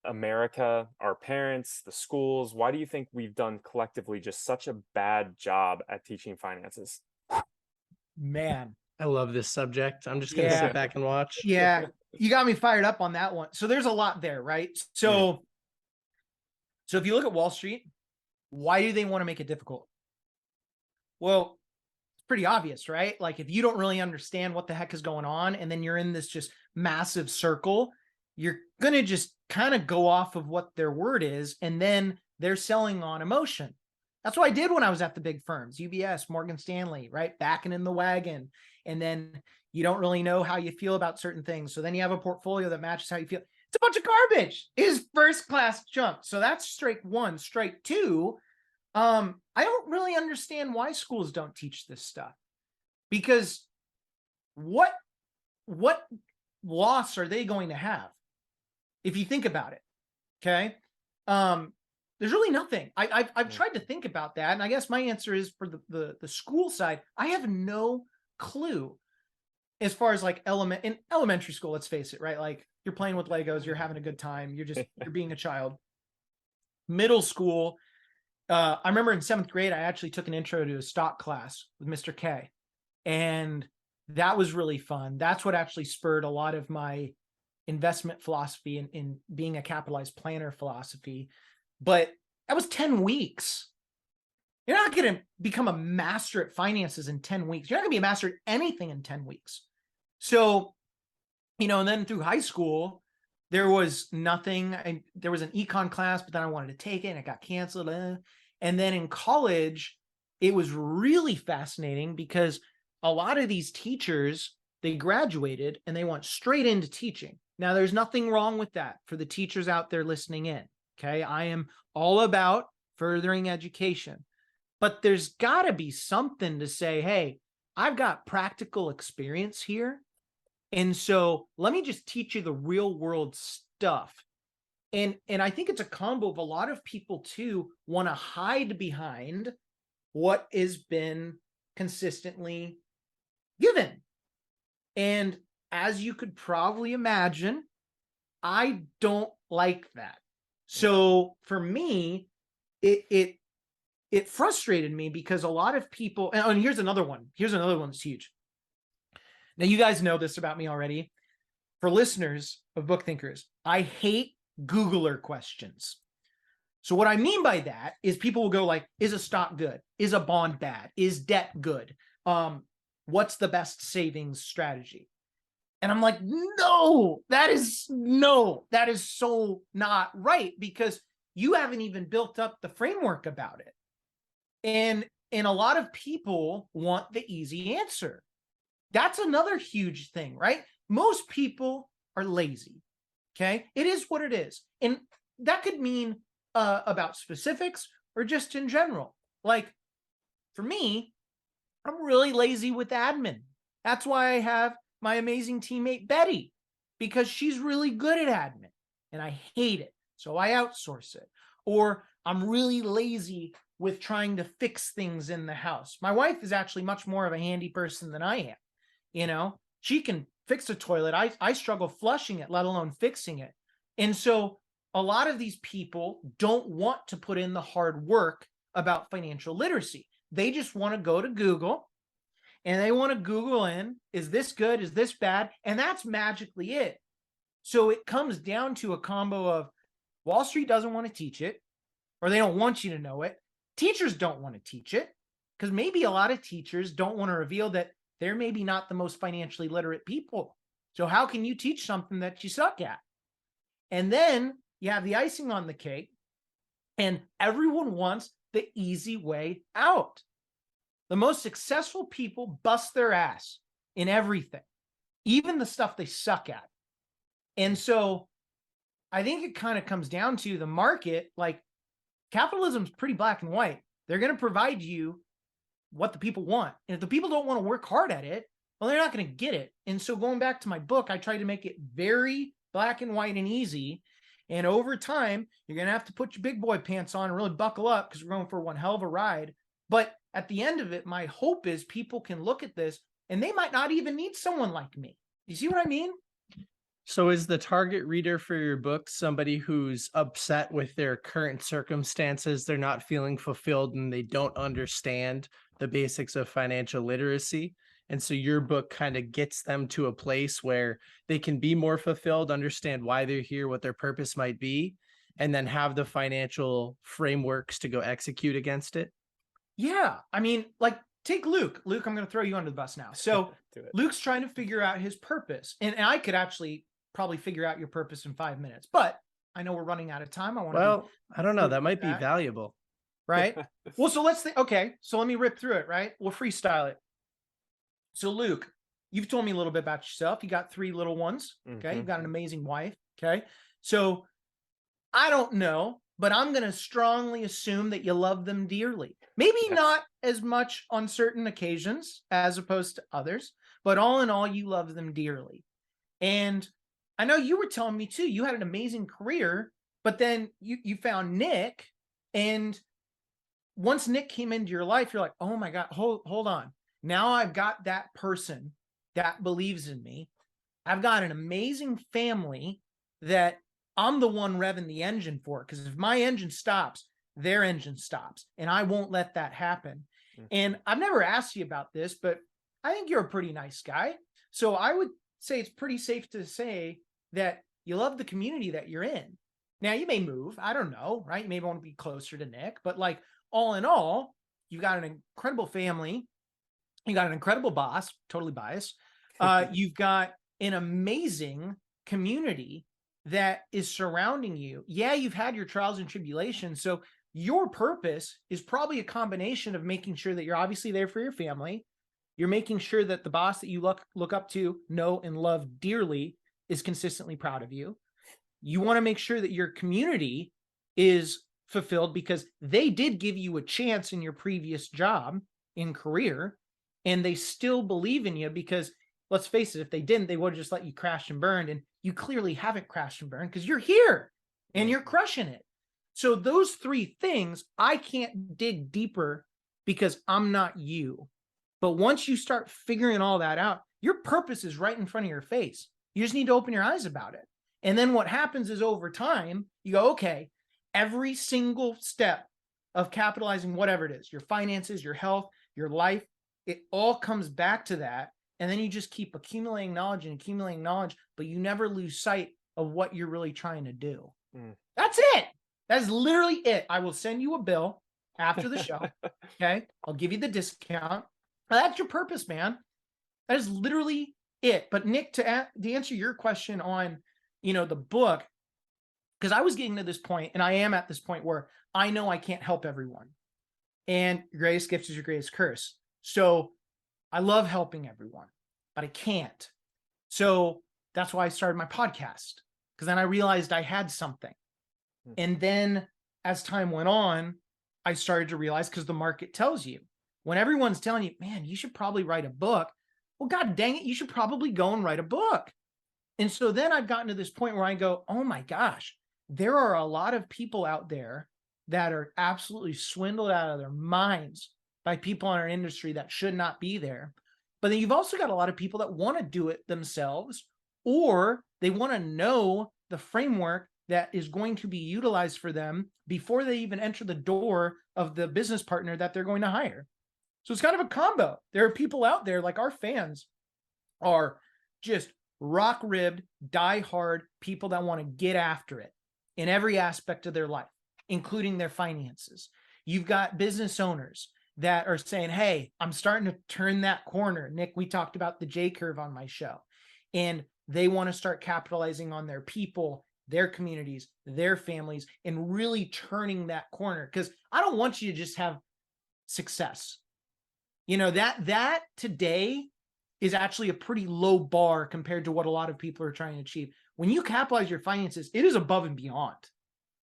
S3: America, our parents, the schools, why do you think we've done collectively just such a bad job at teaching finances?
S2: Man.
S1: I love this subject. I'm just going to sit back and watch.
S2: Yeah. You got me fired up on that one. So there's a lot there, right? So if you look at Wall Street, why do they want to make it difficult? Well, it's pretty obvious, right? Like if you don't really understand what the heck is going on, and then you're in this just massive circle, you're going to just kind of go off of what their word is. And then they're selling on emotion. That's what I did when I was at the big firms, UBS, Morgan Stanley, right? Backing in the wagon. And then you don't really know how you feel about certain things. So then you have a portfolio that matches how you feel. It's a bunch of garbage. It is first class junk. So that's strike one. Strike two, I don't really understand why schools don't teach this stuff. Because what loss are they going to have if you think about it? Okay. There's really nothing. I've tried to think about that. And I guess my answer is for the school side, I have no clue as far as like in elementary school, let's face it, right? Like you're playing with Legos, you're having a good time. You're being a child. Middle school. I remember in 7th grade, I actually took an intro to a stock class with Mr. K. And that was really fun. That's what actually spurred a lot of my investment philosophy in being a capitalized planner philosophy. But that was 10 weeks. You're not going to become a master at finances in 10 weeks. You're not going to be a master at anything in 10 weeks. So, and then through high school, there was nothing. There was an econ class, but then I wanted to take it and it got canceled. And then in college, it was really fascinating because a lot of these teachers, they graduated and they went straight into teaching. Now, there's nothing wrong with that for the teachers out there listening in. Okay. I am all about furthering education, but there's got to be something to say, hey, I've got practical experience here. And so let me just teach you the real world stuff. And I think it's a combo of a lot of people too want to hide behind what has been consistently given. And as you could probably imagine, I don't like that. So for me, it frustrated me because a lot of people, and here's another one. Here's another one that's huge. Now, you guys know this about me already. For listeners of Book Thinkers, I hate Googler questions. So what I mean by that is people will go like, is a stock good? Is a bond bad? Is debt good? What's the best savings strategy? And I'm like, no, that is so not right because you haven't even built up the framework about it. And a lot of people want the easy answer. That's another huge thing, right? Most people are lazy. Okay. It is what it is. And that could mean about specifics or just in general. Like for me, I'm really lazy with admin. That's why I have my amazing teammate, Betty, because she's really good at admin and I hate it. So I outsource it. Or I'm really lazy with trying to fix things in the house. My wife is actually much more of a handy person than I am. She can fix a toilet. I struggle flushing it, let alone fixing it. And so a lot of these people don't want to put in the hard work about financial literacy. They just want to go to Google and they want to Google in, is this good? Is this bad? And that's magically it. So it comes down to a combo of Wall Street doesn't want to teach it, or they don't want you to know it. Teachers don't want to teach it because maybe a lot of teachers don't want to reveal that they're maybe not the most financially literate people. So how can you teach something that you suck at? And then you have the icing on the cake, and everyone wants the easy way out. The most successful people bust their ass in everything, even the stuff they suck at. And so I think it kind of comes down to the market. Like, capitalism's pretty black and white. They're going to provide you what the people want. And if the people don't want to work hard at it, well, they're not going to get it. And so going back to my book, I tried to make it very black and white and easy. And over time, you're going to have to put your big boy pants on and really buckle up because we're going for one hell of a ride. But at the end of it, my hope is people can look at this and they might not even need someone like me. You see what I mean?
S1: So is the target reader for your book somebody who's upset with their current circumstances? They're not feeling fulfilled and they don't understand the basics of financial literacy. And so your book kind of gets them to a place where they can be more fulfilled, understand why they're here, what their purpose might be, and then have the financial frameworks to go execute against it.
S2: Yeah. I mean, like, take Luke. Luke, I'm going to throw you under the bus now. So Luke's trying to figure out his purpose. And I could actually probably figure out your purpose in 5 minutes, but I know we're running out of time.
S1: I don't know. That might be valuable.
S2: Right? Well, so let's think. Okay. So let me rip through it, right? We'll freestyle it. So Luke, you've told me a little bit about yourself. You got 3 little ones. Okay. You've got an amazing wife. Okay. So I don't know, but I'm going to strongly assume that you love them dearly. Maybe not as much on certain occasions as opposed to others, but all in all, you love them dearly. And I know you were telling me too, you had an amazing career, but then you found Nick. And once Nick came into your life, you're like, oh my God, hold on. Now I've got that person that believes in me. I've got an amazing family that I'm the one revving the engine for. Because if my engine stops, their engine stops. And I won't let that happen. And I've never asked you about this, but I think you're a pretty nice guy. So I would say it's pretty safe to say that you love the community that you're in. Now you may move, I don't know, right? You may want to be closer to Nick, but like all in all, you got an incredible family. You got an incredible boss, totally biased. You've got an amazing community that is surrounding you. Yeah, you've had your trials and tribulations. So your purpose is probably a combination of making sure that you're obviously there for your family. You're making sure that the boss that you look up to, know, and love dearly is consistently proud of you. You want to make sure that your community is fulfilled because they did give you a chance in your previous job in career, and they still believe in you because, let's face it, if they didn't, they would have just let you crash and burn. And you clearly haven't crashed and burned because you're here and you're crushing it. So those 3 things, I can't dig deeper because I'm not you. But once you start figuring all that out, your purpose is right in front of your face. You just need to open your eyes about it. And then what happens is over time, you go, okay, every single step of capitalizing whatever it is, your finances, your health, your life, it all comes back to that. And then you just keep accumulating knowledge and accumulating knowledge, but you never lose sight of what you're really trying to do. That's it. That's literally it. I will send you a bill after the show. Okay. I'll give you the discount. That's your purpose, man. That is literally it. But Nick, to answer your question on, the book, because I was getting to this point, and I am at this point where I know I can't help everyone. And your greatest gift is your greatest curse. So I love helping everyone, but I can't. So that's why I started my podcast, because then I realized I had something. And then as time went on, I started to realize, because the market tells you, when everyone's telling you, man, you should probably write a book. Well, God dang it, you should probably go and write a book. And so then I've gotten to this point where I go, oh my gosh, there are a lot of people out there that are absolutely swindled out of their minds by people in our industry that should not be there. But then you've also got a lot of people that want to do it themselves, or they want to know the framework that is going to be utilized for them before they even enter the door of the business partner that they're going to hire. So it's kind of a combo. There are people out there, like our fans are just rock ribbed, die hard people that want to get after it in every aspect of their life, including their finances. You've got business owners that are saying, hey, I'm starting to turn that corner. Nick, we talked about the J curve on my show, and they want to start capitalizing on their people, their communities, their families, and really turning that corner. Because I don't want you to just have success. You know, that today is actually a pretty low bar compared to what a lot of people are trying to achieve. When you capitalize your finances, it is above and beyond.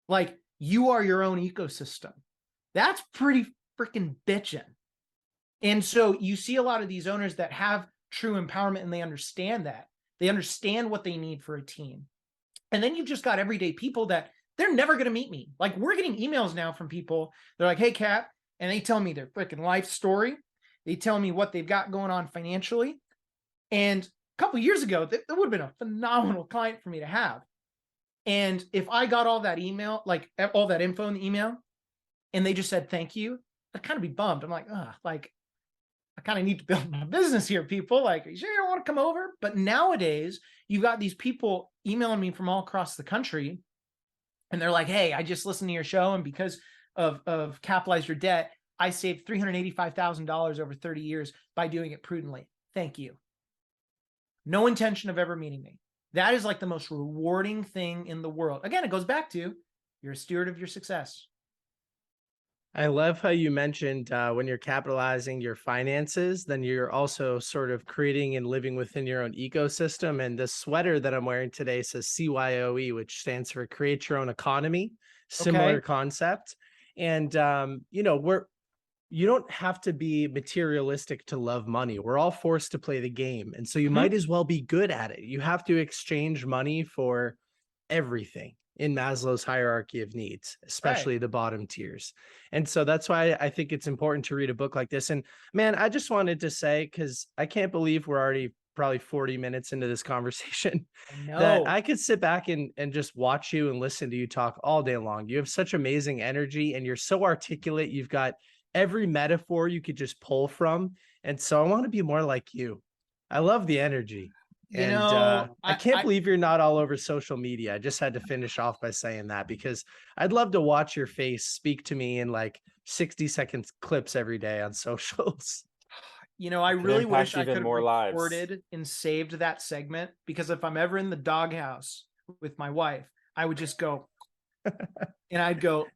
S2: Like, you are your own ecosystem. That's pretty freaking bitchin'. And so you see a lot of these owners that have true empowerment, and they understand that. They understand what they need for a team. And then you've just got everyday people that they're never going to meet me. Like, we're getting emails now from people. They're like, hey, Cap. And they tell me their freaking life story. They tell me what they've got going on financially. And a couple of years ago, that would have been a phenomenal client for me to have. And if I got all that email, like all that info in the email, and they just said, thank you, I'd kind of be bummed. I'm like, like, I kind of need to build my business here, people. Like, are you sure you don't want to come over? But nowadays, you've got these people emailing me from all across the country. And they're like, hey, I just listened to your show. And because of Capitalize Your Debt, I saved $385,000 over 30 years by doing it prudently. Thank you. No intention of ever meeting me. That is like the most rewarding thing in the world. Again, it goes back to you're a steward of your success.
S1: I love how you mentioned when you're capitalizing your finances, then you're also sort of creating and living within your own ecosystem. And the sweater that I'm wearing today says CYOE, which stands for Create Your Own Economy. Similar concept. And, you don't have to be materialistic to love money. We're all forced to play the game. And so you might as well be good at it. You have to exchange money for everything in Maslow's hierarchy of needs, especially the bottom tiers. And so that's why I think it's important to read a book like this. And man, I just wanted to say, because I can't believe we're already probably 40 minutes into this conversation, that I could sit back and just watch you and listen to you talk all day long. You have such amazing energy and you're so articulate. You've got every metaphor you could just pull from. And so I want to be more like you. I love the energy. I can't believe you're not all over social media. I just had to finish off by saying that, because I'd love to watch your face speak to me in like 60-second clips every day on socials.
S2: I really wish I could have recorded and saved that segment, because if I'm ever in the doghouse with my wife, I would just go and I'd go,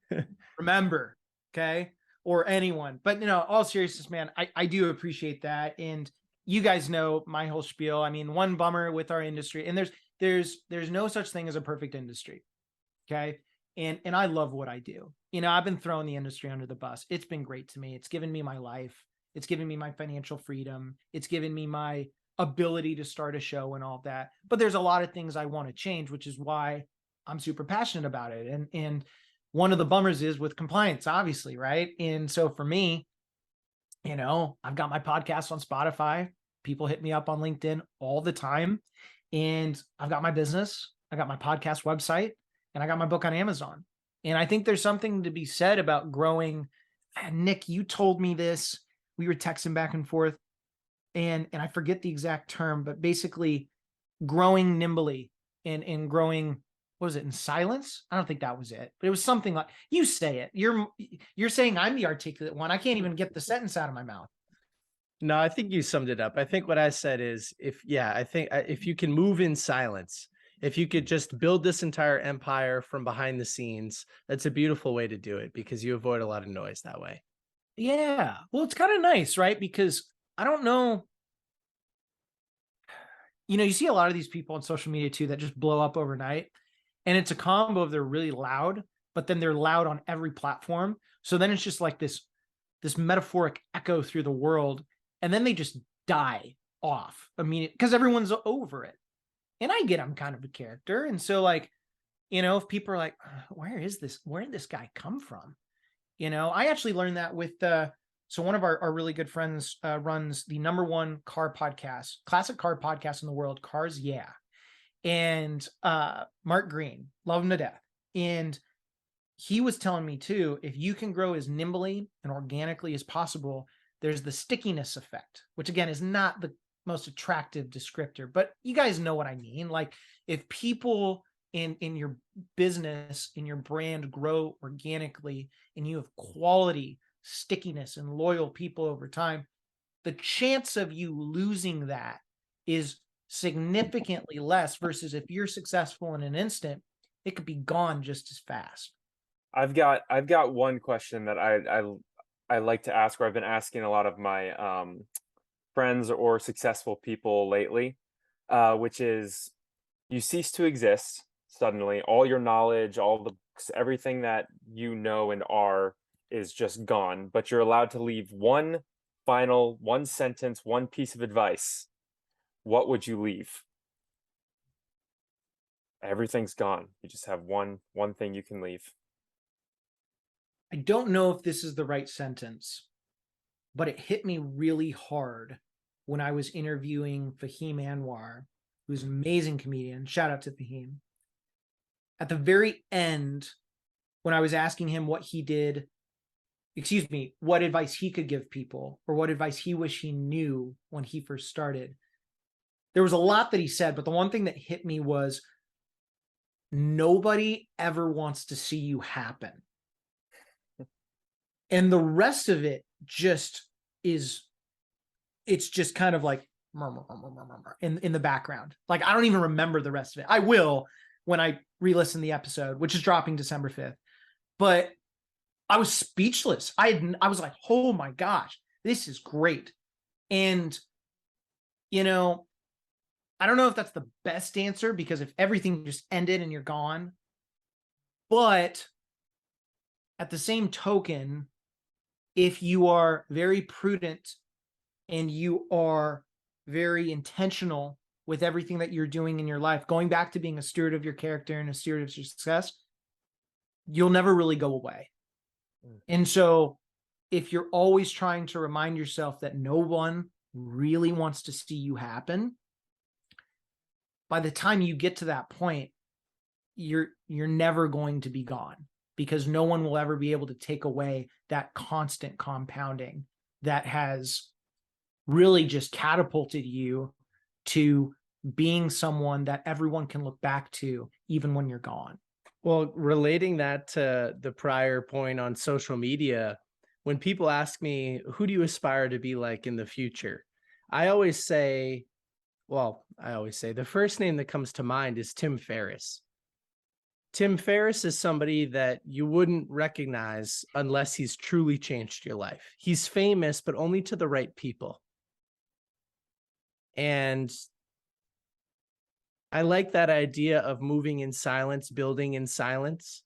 S2: remember, okay? Or anyone. But all seriousness, man, I do appreciate that. And you guys know my whole spiel. I mean, one bummer with our industry, and there's no such thing as a perfect industry. Okay. And I love what I do. I've been throwing the industry under the bus. It's been great to me. It's given me my life. It's given me my financial freedom. It's given me my ability to start a show and all that. But there's a lot of things I want to change, which is why I'm super passionate about it. And one of the bummers is with compliance, obviously, right? And so for me, I've got my podcast on Spotify. People hit me up on LinkedIn all the time. And I've got my business. I got my podcast website, and I got my book on Amazon. And I think there's something to be said about growing. Nick, you told me this. We were texting back and forth, and I forget the exact term, but basically growing nimbly and growing, what was it, in silence? I don't think that was it, but it was something like, you say it. You're saying I'm the articulate one. I can't even get the sentence out of my mouth.
S1: No, I think you summed it up. I think what I said is, if you can move in silence, if you could just build this entire empire from behind the scenes, that's a beautiful way to do it, because you avoid a lot of noise that way.
S2: Yeah. Well, it's kind of nice, right? Because I don't know. You see a lot of these people on social media too that just blow up overnight. And it's a combo of they're really loud, but then they're loud on every platform. So then it's just like this metaphoric echo through the world. And then they just die off immediately because everyone's over it. And I get I'm kind of a character. And so if people are like, where did this guy come from? I actually learned that with So one of our really good friends runs the #1 car podcast, classic car podcast in the world, Cars Yeah. And Mark Green, love him to death. And he was telling me too, if you can grow as nimbly and organically as possible, there's the stickiness effect, which again is not the most attractive descriptor, but you guys know what I mean. Like if people in your business, in your brand grow organically and you have quality, stickiness, and loyal people over time, the chance of you losing that is significantly less versus if you're successful in an instant, it could be gone just as fast.
S3: I've got one question that I like to ask, or I've been asking a lot of my friends or successful people lately, which is you cease to exist suddenly. All your knowledge, all the everything that you know and are is just gone, but you're allowed to leave one sentence, one piece of advice. What would you leave? Everything's gone. You just have one thing you can leave.
S2: I don't know if this is the right sentence, but it hit me really hard when I was interviewing Fahim Anwar, who's an amazing comedian. Shout out to Fahim. At the very end, when I was asking him what advice he could give people or what advice he wished he knew when he first started, there was a lot that he said, but the one thing that hit me was nobody ever wants to see you happen. And the rest of it it's just kind of like in the background. Like, I don't even remember the rest of it. I will when I re-listen the episode, which is dropping December 5th. But I was speechless. I was like, oh my gosh, this is great. And, you know, I don't know if that's the best answer, because if everything just ended and you're gone, but at the same token, if you are very prudent and you are very intentional with everything that you're doing in your life, going back to being a steward of your character and a steward of your success, you'll never really go away. And so if you're always trying to remind yourself that no one really wants to see you happen, by the time you get to that point, you're never going to be gone, because no one will ever be able to take away that constant compounding that has really just catapulted you to being someone that everyone can look back to even when you're gone.
S1: Well, relating that to the prior point on social media, when people ask me, who do you aspire to be like in the future? I always say the first name that comes to mind is Tim Ferriss. Tim Ferriss is somebody that you wouldn't recognize unless he's truly changed your life. He's famous, but only to the right people. And I like that idea of moving in silence, building in silence.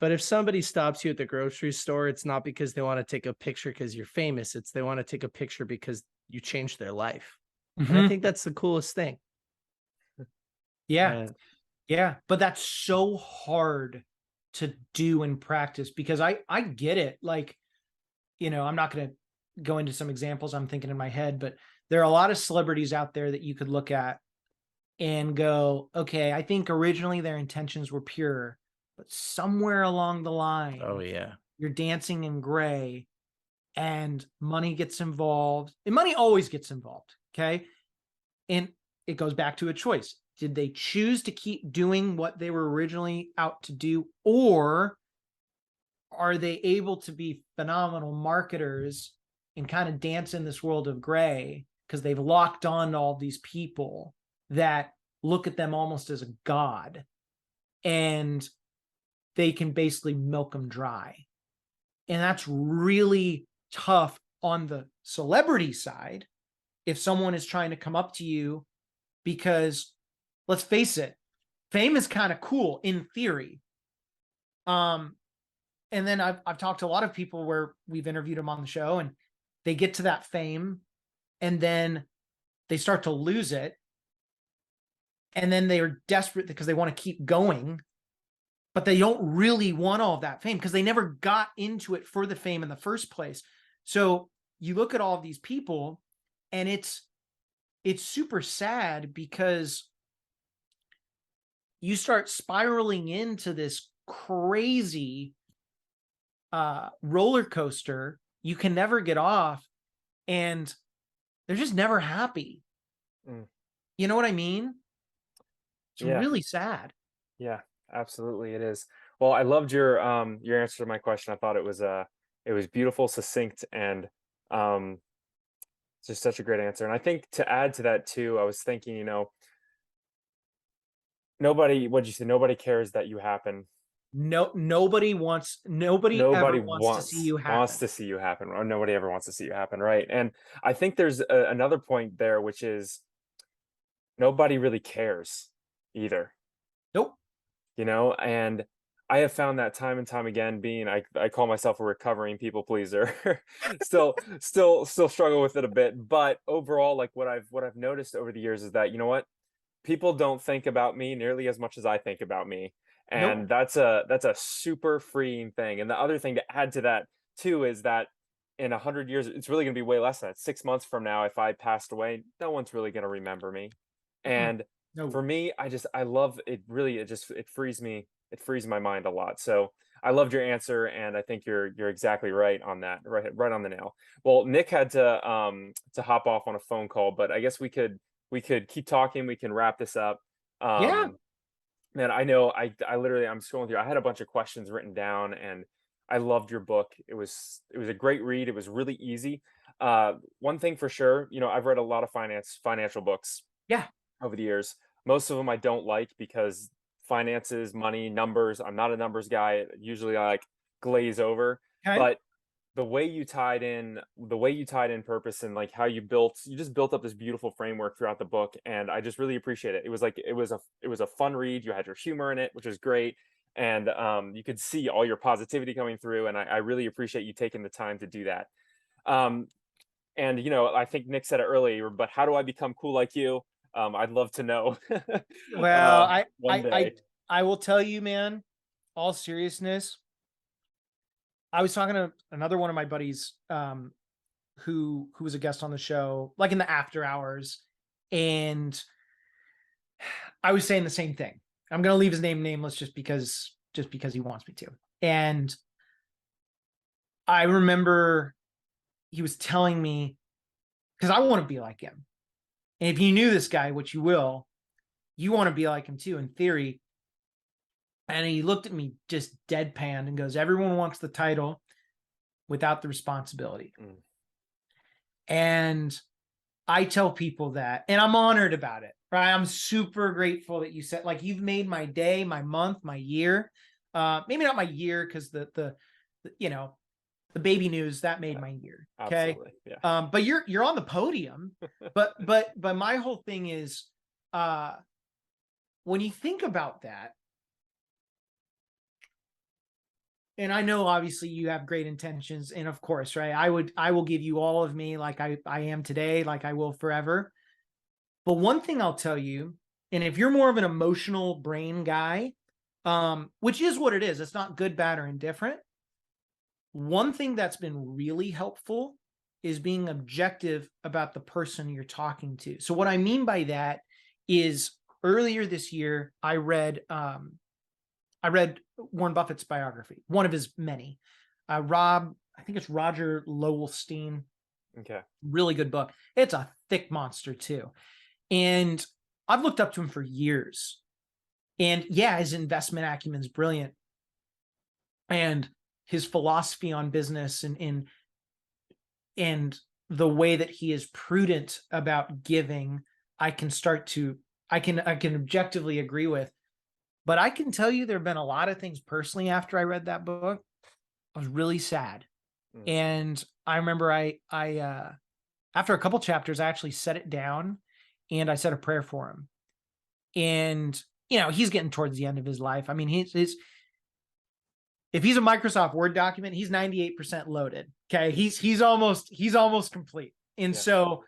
S1: But if somebody stops you at the grocery store, it's not because they want to take a picture because you're famous. It's they want to take a picture because you changed their life. And I think that's the coolest thing.
S2: Yeah. Yeah. But that's so hard to do in practice, because I get it. Like, you know, I'm not going to go into some examples I'm thinking in my head, but there are a lot of celebrities out there that you could look at and go, okay, I think originally their intentions were pure, but somewhere along the line,
S1: Oh yeah,
S2: you're dancing in gray and money gets involved, and money always gets involved. Okay. And it goes back to a choice. Did they choose to keep doing what they were originally out to do, or are they able to be phenomenal marketers and kind of dance in this world of gray because they've locked on to all these people that look at them almost as a god, and they can basically milk them dry? And that's really tough on the celebrity side. If someone is trying to come up to you, because let's face it, fame is kind of cool in theory. And then I've talked to a lot of people where we've interviewed them on the show, and they get to that fame and then they start to lose it. And then they are desperate because they want to keep going, but they don't really want all of that fame because they never got into it for the fame in the first place. So you look at all of these people, and it's super sad, because you start spiraling into this crazy roller coaster you can never get off, and they're just never happy. You know what I mean? It's
S3: Yeah.
S2: really sad.
S3: Yeah, absolutely it is. Well, I loved your answer to my question. I thought it was beautiful, succinct, and um just such a great answer. And I think to add to that too, I was thinking, nobody, what'd you say? Nobody cares that you happen.
S2: Nobody ever
S3: Nobody
S2: wants to see you
S3: wants
S2: happen.
S3: to see you happen, or nobody ever wants to see you happen, right? And I think there's another point there, which is nobody really cares either.
S2: Nope.
S3: And I have found that time and time again, being I call myself a recovering people pleaser. Still struggle with it a bit, but overall, like what I've noticed over the years is that, you know what, people don't think about me nearly as much as I think about me,
S2: Nope.
S3: and that's a super freeing thing. And the other thing to add to that too is that in 100 years, it's really going to be way less than that. 6 months from now, if I passed away, no one's really going to remember me.
S2: Mm-mm.
S3: And
S2: No.
S3: for me, I love it. Really, it frees me. It frees my mind a lot. So I loved your answer, and I think you're exactly right on that. Right on the nail. Well, Nick had to hop off on a phone call, but I guess we could keep talking. We can wrap this up.
S2: Yeah.
S3: Um, Man, I know I literally, I'm scrolling through. I had a bunch of questions written down, and I loved your book. It was a great read. It was really easy. One thing for sure, I've read a lot of financial books
S2: Yeah.
S3: over the years. Most of them I don't like because finances, money, numbers. I'm not a numbers guy. Usually I like glaze over.
S2: Okay.
S3: But the way you tied in purpose, and like how you just built up this beautiful framework throughout the book, and I just really appreciate it. It was like it was a fun read. You had your humor in it, which is great, and you could see all your positivity coming through, and I really appreciate you taking the time to do that. um and I think Nick said it earlier, but how do I become cool like you? I'd love to know.
S2: Well,
S3: One day.
S2: I will tell you, man, all seriousness, I was talking to another one of my buddies, who was a guest on the show, like in the after hours, and I was saying the same thing. I'm going to leave his name nameless just because he wants me to. And I remember he was telling me, because I want to be like him. And if you knew this guy, which you will, you want to be like him too, in theory. And he looked at me just deadpan and goes, everyone wants the title without the responsibility.
S3: Mm.
S2: And I tell people that, and I'm honored about it, right? I'm super grateful that you said, like, you've made my day, my month, my year. Maybe not my year, because the baby news that made my year. Okay.
S3: Absolutely. Yeah.
S2: But you're on the podium. but my whole thing is, when you think about that, and I know obviously you have great intentions, and of course, right, I will give you all of me, like I am today, like I will forever. But one thing I'll tell you, and if you're more of an emotional brain guy, which is what it is, it's not good, bad, or indifferent. One thing that's been really helpful is being objective about the person you're talking to. So what I mean by that is, earlier this year, I read Warren Buffett's biography, one of his many. I think it's Roger Lowenstein.
S3: Okay.
S2: Really good book. It's a thick monster too. And I've looked up to him for years. And yeah, his investment acumen is brilliant. And his philosophy on business, and the way that he is prudent about giving, I can objectively agree with. But I can tell you there have been a lot of things personally after I read that book. I was really sad.
S3: Mm.
S2: And I remember I after a couple chapters, I actually set it down and I said a prayer for him. And, he's getting towards the end of his life. I mean, if he's a Microsoft Word document, he's 98% loaded. Okay. He's almost complete. And
S3: Yeah.
S2: so,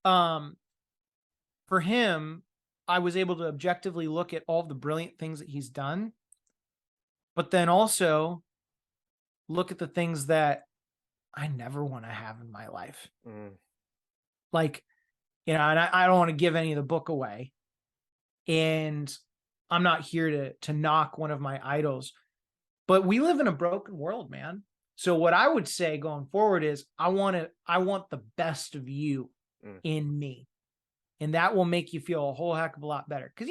S2: for him, I was able to objectively look at all the brilliant things that he's done, but then also look at the things that I never want to have in my life.
S3: Mm.
S2: Like, you know, and I don't want to give any of the book away. And I'm not here to knock one of my idols, but we live in a broken world, man. So what I would say going forward is I want the best of you in me. And that will make you feel a whole heck of a lot better. Because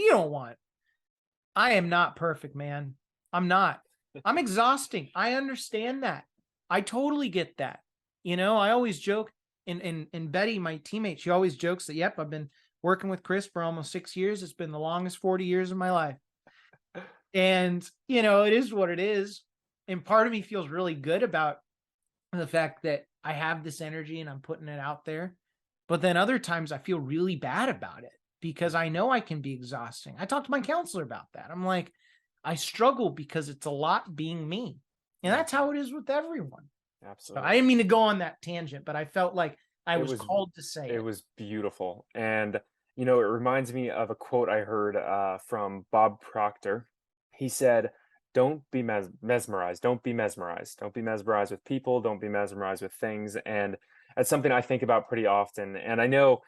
S2: I am not perfect, man. I'm not. I'm exhausting. I understand that. I totally get that. You know, I always joke, and Betty, my teammate, she always jokes that, yep, I've been working with Chris for almost 6 years. It's been the longest 40 years of my life. And, you know, it is what it is. And part of me feels really good about the fact that I have this energy and I'm putting it out there. But then other times I feel really bad about it because I know I can be exhausting. I talked to my counselor about that. I'm like, I struggle because it's a lot being me. And that's how it is with everyone.
S3: Absolutely.
S2: So I didn't mean to go on that tangent, but I felt like I was called to say it.
S3: It was beautiful. And, you know, it reminds me of a quote I heard from Bob Proctor. He said, don't be mesmerized. Don't be mesmerized. Don't be mesmerized with people. Don't be mesmerized with things. And that's something I think about pretty often. And I know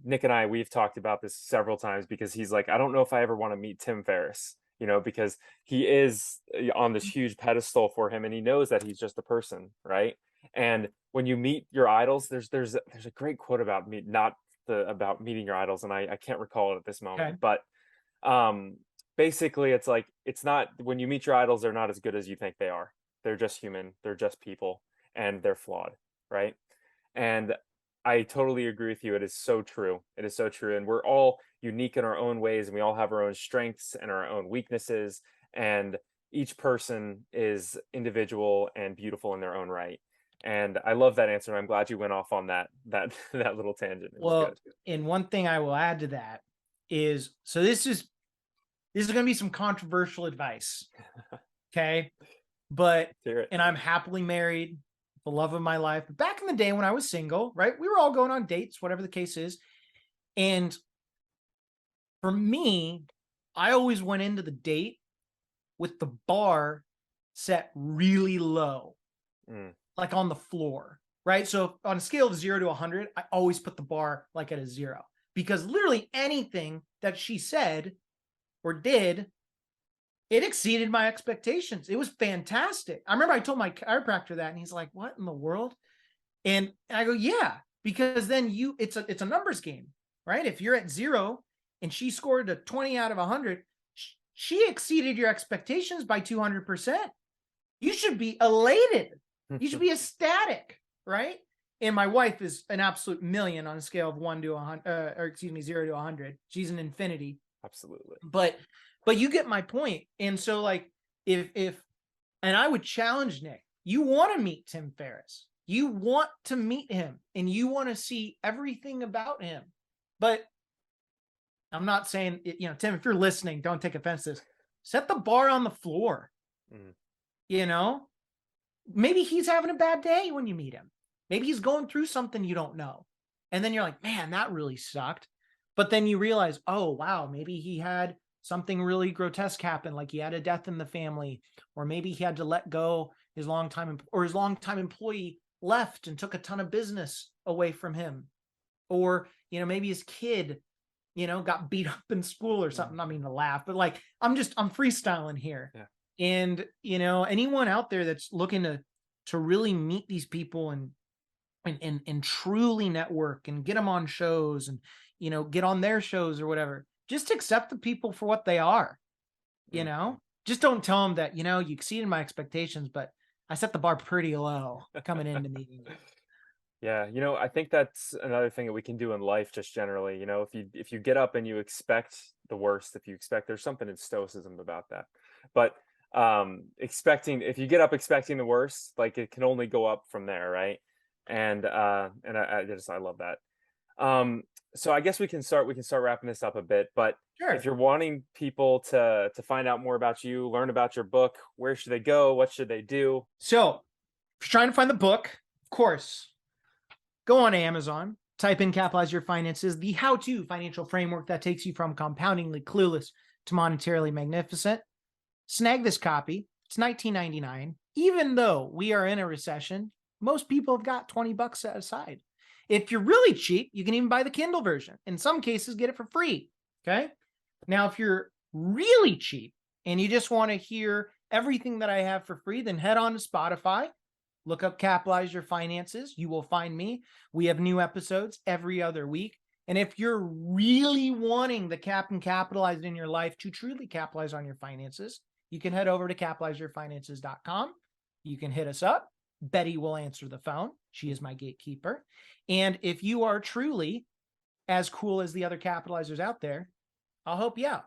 S3: Nick and I, we've talked about this several times because he's like, I don't know if I ever want to meet Tim Ferriss, you know, because he is on this huge pedestal for him and he knows that he's just a person, right? And when you meet your idols, there's a great quote about about meeting your idols, and I can't recall it at this moment, but basically it's like, it's not, when you meet your idols, they're not as good as you think they are. They're just human, they're just people, and they're flawed, right? And I totally agree with you. It is so true. It is so true. And we're all unique in our own ways, and we all have our own strengths and our own weaknesses, and each person is individual and beautiful in their own right. And I love that answer. And I'm glad you went off on that little tangent. It was good.
S2: And one thing I will add to that is, so this is going to be some controversial advice. Okay. But, and I'm happily married, the love of my life. But back in the day when I was single, right, we were all going on dates, whatever the case is. And for me, I always went into the date with the bar set really low, like on the floor, right? So on a scale of 0 to 100, I always put the bar like at a 0, because literally anything that she said or did, it exceeded my expectations. It was fantastic. I remember I told my chiropractor that, and he's like, what in the world? And I go, yeah, because then it's a numbers game, right? If you're at 0 and she scored a 20 out of 100, she exceeded your expectations by 200%. You should be elated. You should be ecstatic, right? And my wife is an absolute million on a scale of 1 to 100, or excuse me, 0 to 100. She's an infinity.
S3: Absolutely.
S2: But you get my point. And so like, and I would challenge Nick, you want to meet Tim Ferriss, you want to meet him, and you want to see everything about him. But I'm not saying, you know, Tim, if you're listening, don't take offense to this. Set the bar on the floor. You know, maybe he's having a bad day when you meet him. Maybe he's going through something you don't know. And then you're like, man, that really sucked. But then you realize, oh, wow, maybe he had something really grotesque happen, like he had a death in the family, or maybe he had to let go his longtime employee left and took a ton of business away from him. Or, you know, maybe his kid, you know, got beat up in school or something. I mean, to laugh, but like, I'm freestyling here.
S3: Yeah.
S2: And, you know, anyone out there that's looking to really meet these people and truly network and get them on shows and, you know, get on their shows or whatever, just accept the people for what they are, you know, just don't tell them that, you know, you exceeded my expectations, but I set the bar pretty low coming into meetings.
S3: Yeah, you know, I think that's another thing that we can do in life just generally. You know, if you get up and you expect the worst, there's something in stoicism about that. But if you get up expecting the worst, like it can only go up from there, right? And I love that. So I guess we can start wrapping this up a bit, but
S2: Sure.
S3: If you're wanting people to find out more about you, learn about your book, where should they go? What should they do?
S2: So if you're trying to find the book, of course, go on Amazon, type in Capitalize Your Finances, the how-to financial framework that takes you from compoundingly clueless to monetarily magnificent. Snag this copy. It's $19.99. Even though we are in a recession, Most people have got 20 bucks set aside. If you're really cheap, you can even buy the Kindle version. In some cases, get it for free. Okay. Now, if you're really cheap and you just want to hear everything that I have for free, then head on to Spotify, look up Capitalize Your Finances. You will find me. We have new episodes every other week. And if you're really wanting the cap and capitalized in your life to truly capitalize on your finances, you can head over to capitalizeyourfinances.com. You can hit us up. Betty will answer the phone. She is my gatekeeper. And if you are truly as cool as the other capitalizers out there, I'll help you out.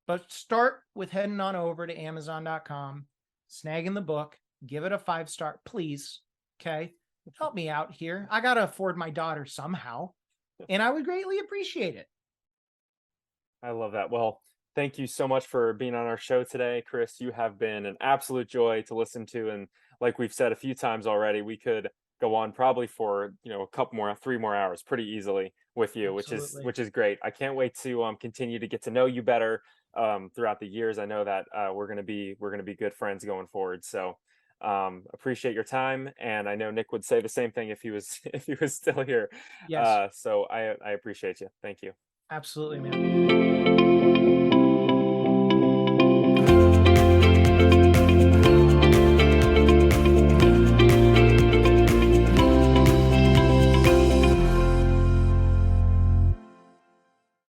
S2: But start with heading on over to Amazon.com, snagging the book, give it a 5-star, please. Okay. Help me out here. I got to afford my daughter somehow, and I would greatly appreciate it.
S3: I love that. Well, thank you so much for being on our show today, Chris. You have been an absolute joy to listen to. And like we've said a few times already, we could go on probably for, a couple more, 3 more hours pretty easily with you,
S2: Absolutely.
S3: which is great. I can't wait to continue to get to know you better throughout the years. I know that we're gonna be good friends going forward. So appreciate your time, and I know Nick would say the same thing if he was if he was still here.
S2: Yes.
S3: So I appreciate you. Thank you.
S2: Absolutely, man.